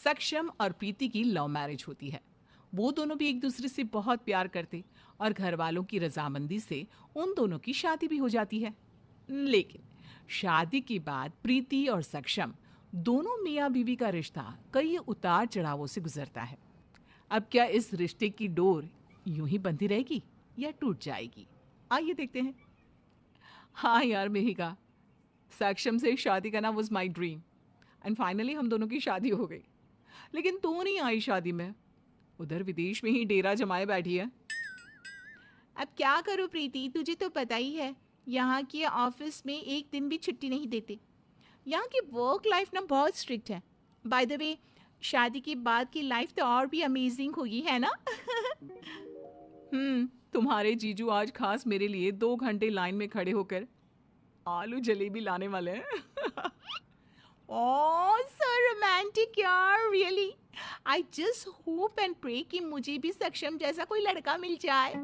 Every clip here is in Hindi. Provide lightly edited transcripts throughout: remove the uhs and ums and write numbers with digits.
सक्षम और प्रीति की लव मैरिज होती है। वो दोनों भी एक दूसरे से बहुत प्यार करते और घर वालों की रजामंदी से उन दोनों की शादी भी हो जाती है। लेकिन शादी के बाद प्रीति और सक्षम दोनों मियाँ बीवी का रिश्ता कई उतार चढ़ावों से गुजरता है। अब क्या इस रिश्ते की डोर यूं ही बंधी रहेगी या टूट जाएगी? आइए देखते हैं। हाँ यार मेहिका, सक्षम से शादी करना was my dream and finally हम दोनों की शादी हो गई। लेकिन तू नहीं आई शादी में, उधर विदेश में ही डेरा जमाए बैठी है। अब क्या करूं प्रीति, तुझे तो पता ही है यहाँ के ऑफिस में एक दिन भी छुट्टी नहीं देते। यहाँ की वर्क लाइफ ना बहुत स्ट्रिक्ट है। बाय द वे, शादी के बाद की लाइफ तो और भी अमेजिंग होगी, है ना? तुम्हारे जीजू आज खास मेरे लिए 2 घंटे लाइन में खड़े होकर आलू जलेबी लाने वाले हैं। ओह सो रोमांटिक यार, really. I just hope and pray कि मुझे भी सक्षम जैसा कोई लड़का मिल जाए।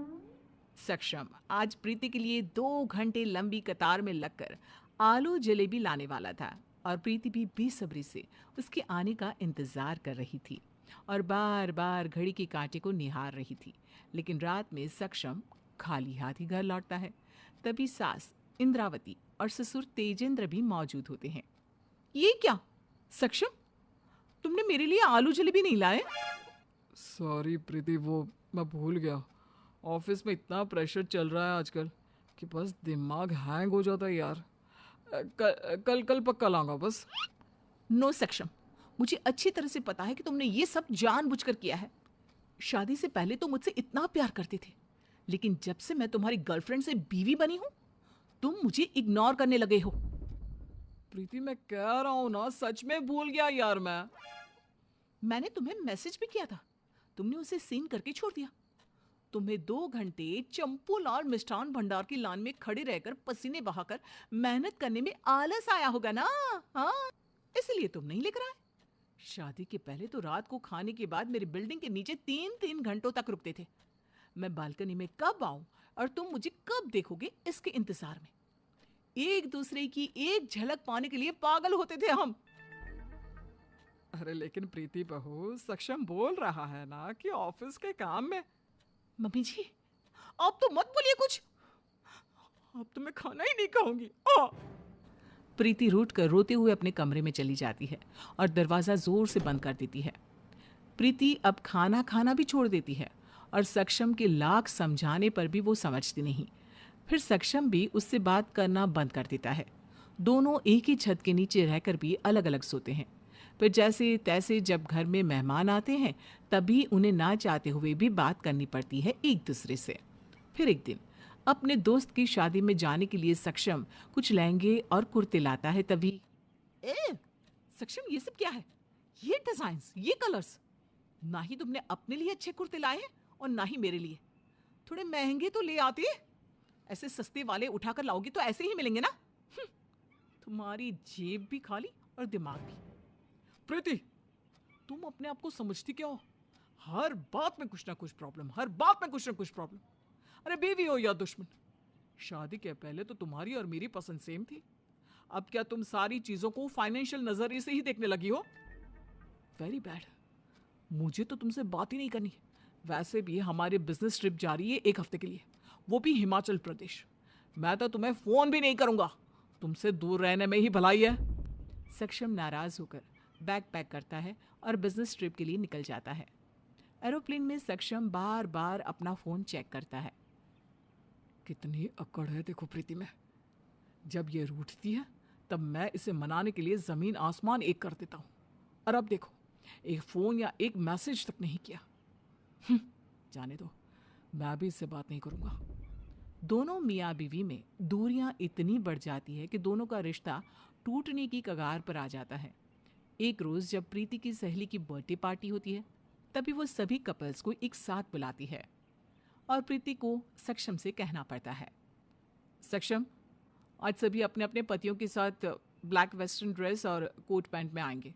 सक्षम आज प्रीति के लिए 2 घंटे लंबी कतार में लगकर आलू जलेबी लाने वाला था और प्रीति भी बेसब्री से उसके आने का इंतजार कर रही थी और बार बार घड़ी के कांटे को निहार रही थी। लेकिन रात में सक्षम खाली हाथ ही घर लौटता है। तभी सास इंद्रावती और ससुर तेजेंद्र भी मौजूद होते हैं। ये क्या सक्षम, तुमने मेरे लिए आलू जलेबी नहीं लाए? सॉरी प्रीति, वो मैं भूल गया। ऑफिस में इतना प्रेशर चल रहा है आजकल कि बस दिमाग हैंग हो जाता है यार। कल कल पक्का लाऊंगा बस। नो सक्षम, मुझे अच्छी तरह से पता है कि तुमने ये सब जानबूझकर किया है। शादी से पहले तो मुझसे इतना प्यार करते थे, लेकिन जब से मैं तुम्हारी गर्लफ्रेंड से बीवी बनी हूं तुम मुझे इग्नोर करने लगे हो। प्रीति मैं कह रहा हूं ना, सच में भूल गया यार मैंने तुम्हें मैसेज भी किया था, तुमने उसे सीन करके छोड़ दिया। तुम्हें 2 घंटे चंपू लाल मिष्ठान भंडार की लाइन में खड़े रहकर पसीने बहाकर मेहनत करने में आलस आया होगा ना? हाँ, इसलिए तुम नहीं लेकर आए। शादी के पहले तो रात को खाने के बाद मेरी बिल्डिंग के नीचे 3-3 घंटों तक रुकते थे। मैं बालकनी में कब आऊं और तुम मुझे कब देखोगे इसके इंतजार में एक दूसरे की एक झलक पाने के लिए पागल होते थे हम। अरे लेकिन प्रीति बहू, सक्षम बोल रहा है ना कि ऑफिस के काम में। मम्मी जी, आप तो मत बोलिए कुछ, अब तो मैं खाना ही नहीं खाऊंगी। प्रीति रूठ कर रोते हुए अपने कमरे में चली जाती है और दरवाजा जोर से बंद कर देती है। प्रीति अब खाना खाना भी छोड़ देती है और सक्षम के लाख समझाने पर भी वो समझती नहीं। फिर सक्षम भी उससे बात करना बंद कर देता है। दोनों एक ही छत के नीचे रहकर भी अलग अलग सोते हैं। फिर जैसे तैसे जब घर में मेहमान आते हैं तभी उन्हें ना चाहते हुए भी बात करनी पड़ती है एक दूसरे से। फिर एक दिन अपने दोस्त की शादी में जाने के लिए सक्षम कुछ लहंगे और कुर्ते लाता है। तभी सक्षम, ये सब क्या है? ये डिजाइन्स, ये कलर्स, ना ही तुमने अपने लिए अच्छे कुर्ते लाए हैं और ना ही मेरे लिए। थोड़े महंगे तो ले आते, ऐसे सस्ते वाले उठाकर लाओगी तो ऐसे ही मिलेंगे ना। तुम्हारी जेब भी खाली और दिमाग भी। प्रीति, तुम अपने आप को समझती क्या हो? हर बात में कुछ ना कुछ प्रॉब्लम, हर बात में कुछ ना कुछ प्रॉब्लम। अरे बीवी हो या दुश्मन, शादी के पहले तो तुम्हारी और मेरी पसंद सेम थी। अब क्या तुम सारी चीजों को फाइनेंशियल नजरिए से ही देखने लगी हो? Very bad. मुझे तो तुमसे बात ही नहीं करनी। वैसे भी हमारी बिजनेस ट्रिप जा रही है 1 हफ्ते के लिए, वो भी हिमाचल प्रदेश। मैं तो तुम्हें फोन भी नहीं करूंगा, तुमसे दूर रहने में ही भलाई है। सक्षम नाराज होकर बैग पैक करता है और बिजनेस ट्रिप के लिए निकल जाता है। एरोप्लेन में सक्षम बार बार अपना फोन चेक करता है। कितनी अकड़ है देखो प्रीति में। जब ये रूठती है तब मैं इसे मनाने के लिए जमीन आसमान एक कर देता हूं, और अब देखो एक फोन या एक मैसेज तक नहीं किया। जाने दो, मैं भी इससे बात नहीं करूंगा। दोनों मियाँ बीवी में दूरियां इतनी बढ़ जाती है कि दोनों का रिश्ता टूटने की कगार पर आ जाता है। एक रोज जब प्रीति की सहेली की बर्थडे पार्टी होती है तभी वो सभी कपल्स को एक साथ बुलाती है और प्रीति को सक्षम से कहना पड़ता है, सक्षम, आज सभी अपने अपने पतियों के साथ ब्लैक वेस्टर्न ड्रेस और कोट पैंट में आएंगे।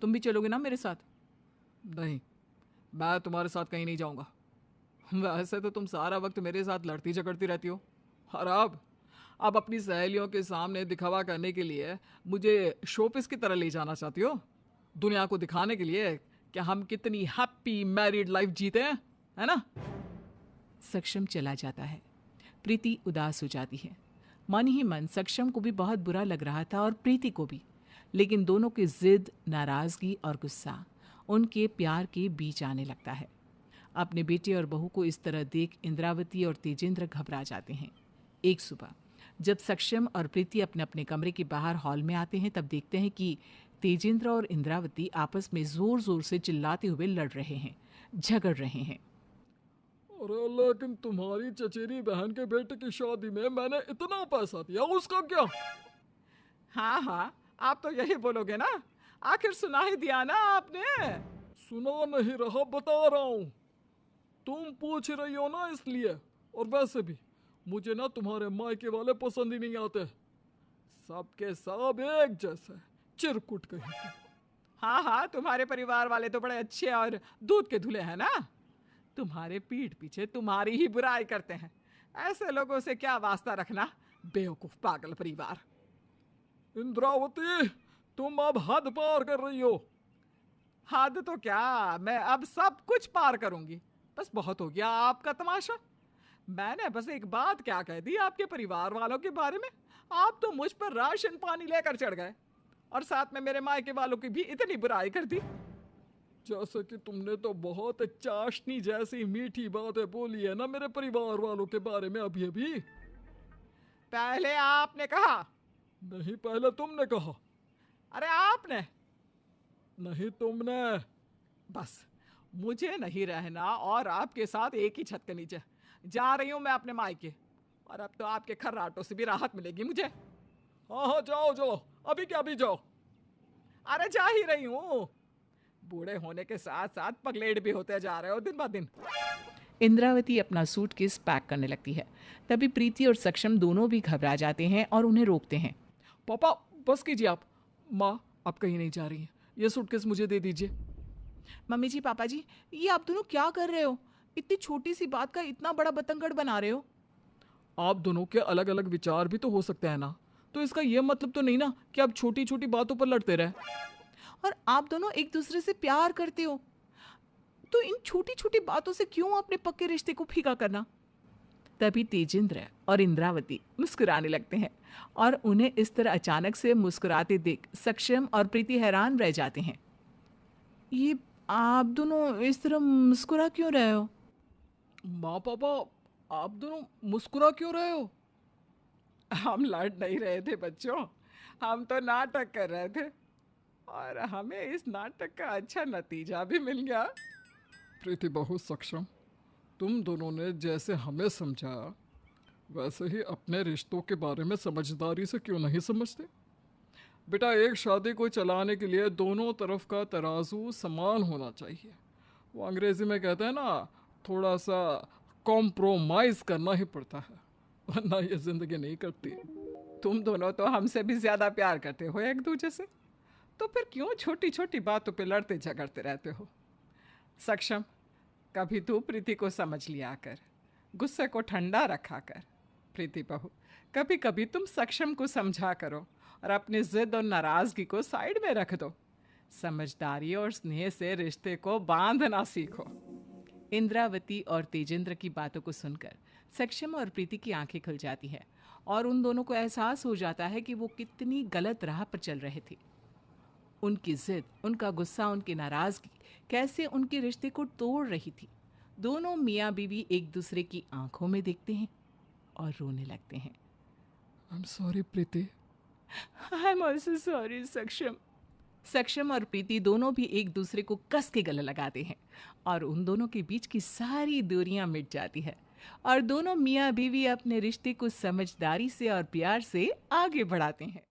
तुम भी चलोगे ना मेरे साथ? नहीं, मैं तुम्हारे साथ कहीं नहीं जाऊंगा। वैसे तो तुम सारा वक्त मेरे साथ लड़ती झगड़ती रहती हो, और अब अपनी सहेलियों के सामने दिखावा करने के लिए मुझे शोपीस की तरह ले जाना चाहती हो। दुनिया को दिखाने के लिए कि हम कितनी हैप्पी मैरिड लाइफ जीते हैं, है ना? सक्षम चला जाता है। प्रीति उदास हो जाती है। मन ही मन सक्षम को भी बहुत बुरा लग रहा था और प्रीति को भी, लेकिन दोनों की जिद, नाराजगी और गुस्सा उनके प्यार के बीच आने लगता है। अपने बेटे और बहू को इस तरह देख इंद्रावती और तेजेंद्र घबरा जाते हैं। एक सुबह जब सक्षम और प्रीति अपने अपने कमरे के बाहर हॉल में आते हैं, तब देखते हैं कि तेजेंद्र और इंद्रावती आपस में जोर जोर से चिल्लाते हुए लड़ रहे हैं, झगड़ रहे हैं। अरे लेकिन तुम्हारी चचेरी बहन के बेटे की शादी में मैंने इतना पैसा दिया, उसका क्या? हाँ हाँ, आप तो यही बोलोगे ना, आखिर सुना ही दिया ना आपने। सुना नहीं रहा, बता रहा हूँ। तुम पूछ रही हो ना इसलिए। और वैसे भी मुझे ना तुम्हारे मायके वाले पसंद ही नहीं आते, सबके सब एक जैसे चिरकुट कहीं के। हाँ हाँ, तुम्हारे परिवार वाले तो बड़े अच्छे और दूध के धुले हैं ना। तुम्हारे पीठ पीछे तुम्हारी ही बुराई करते हैं। ऐसे लोगों से क्या वास्ता रखना, बेवकूफ पागल परिवार। इंद्रावती, तुम अब हद पार कर रही हो। हद तो क्या, मैं अब सब कुछ पार करूंगी। बस बहुत हो गया आपका तमाशा। मैंने बस एक बात क्या कह दी आपके परिवार वालों के बारे में, आप तो मुझ पर राशन पानी लेकर चढ़ गए और साथ में मेरे मायके वालों की भी इतनी बुराई कर दी। जैसे कि तुमने तो बहुत चाशनी जैसी मीठी बातें बोली है ना मेरे परिवार वालों के बारे में अभी अभी। पहले आपने कहा। नहीं, पहले तुमने कहा। अरे आपने नहीं, तुमने। बस मुझे नहीं रहना और आपके साथ एक ही छत के नीचे। जा रही हूं मैं अपने मायके, और अब तो आपके खर्राटों से भी राहत मिलेगी मुझे। हाँ हाँ, जाओ जाओ, अभी क्या अभी जाओ। अरे जा ही रही हूं। बूढ़े होने के साथ साथ पगलेट भी होते जा रहे हो दिन ब दिन। इंद्रावती अपना सूटकेस पैक करने लगती है। तभी प्रीति और सक्षम दोनों भी घबरा जाते हैं और उन्हें रोकते हैं। पापा बस कीजिए आप। माँ, आप कहीं नहीं जा रही हैं, ये सूटकेस मुझे दे दीजिए। मम्मी जी, पापा जी, ये आप दोनों क्या कर रहे हो? इतनी छोटी सी बात का इतना बड़ा बतंगड़ बना रहे हो। आप दोनों के अलग अलग विचार भी तो हो सकते हैं ना, तो इसका ये मतलब तो नहीं ना कि आप छोटी छोटी बातों पर लड़ते रहे। और आप दोनों एक दूसरे से प्यार करते हो, तो इन छोटी छोटी बातों से क्यों अपने पक्के रिश्ते को फीका करना? तभी तेजेंद्र और इंद्रावती मुस्कुराने लगते हैं और उन्हें इस तरह अचानक से मुस्कुराते देख सक्षम और प्रीति हैरान रह जाते हैं। ये आप दोनों इस तरह मुस्कुरा क्यों रहे हो? माँ पापा, आप दोनों मुस्कुरा क्यों रहे हो? हम लड़ नहीं रहे थे बच्चों, हम तो नाटक कर रहे थे और हमें इस नाटक का अच्छा नतीजा भी मिल गया। प्रीति बहू सक्षम, तुम दोनों ने जैसे हमें समझाया वैसे ही अपने रिश्तों के बारे में समझदारी से क्यों नहीं समझते? बेटा, एक शादी को चलाने के लिए दोनों तरफ का तराजू समान होना चाहिए। वो अंग्रेजी में कहते हैं ना, थोड़ा सा कॉम्प्रोमाइज़ करना ही पड़ता है, वरना ये ज़िंदगी नहीं करती। तुम दोनों तो हमसे भी ज्यादा प्यार करते हो एक दूसरे से, तो फिर क्यों छोटी छोटी बातों पे लड़ते झगड़ते रहते हो? सक्षम, कभी तू प्रीति को समझ लिया कर, गुस्से को ठंडा रखा कर। प्रीति बहू, कभी कभी तुम सक्षम को समझा करो और अपनी जिद और नाराजगी को साइड में रख दो। समझदारी और स्नेह से रिश्ते को बांधना सीखो। इंद्रावती और तेजेंद्र की बातों को सुनकर सक्षम और प्रीति की आंखें खुल जाती है और उन दोनों को एहसास हो जाता है कि वो कितनी गलत राह पर चल रहे थे। उनकी जिद, उनका गुस्सा, उनकी नाराजगी कैसे उनके रिश्ते को तोड़ रही थी। दोनों मियाँ बीवी एक दूसरे की आंखों में देखते हैं और रोने लगते हैं। I am sorry Preeti. I am also sorry सक्षम। सक्षम और प्रीति दोनों भी एक दूसरे को कस के गले लगाते हैं और उन दोनों के बीच की सारी दूरियां मिट जाती है और दोनों मियाँ बीवी अपने रिश्ते को समझदारी से और प्यार से आगे बढ़ाते हैं।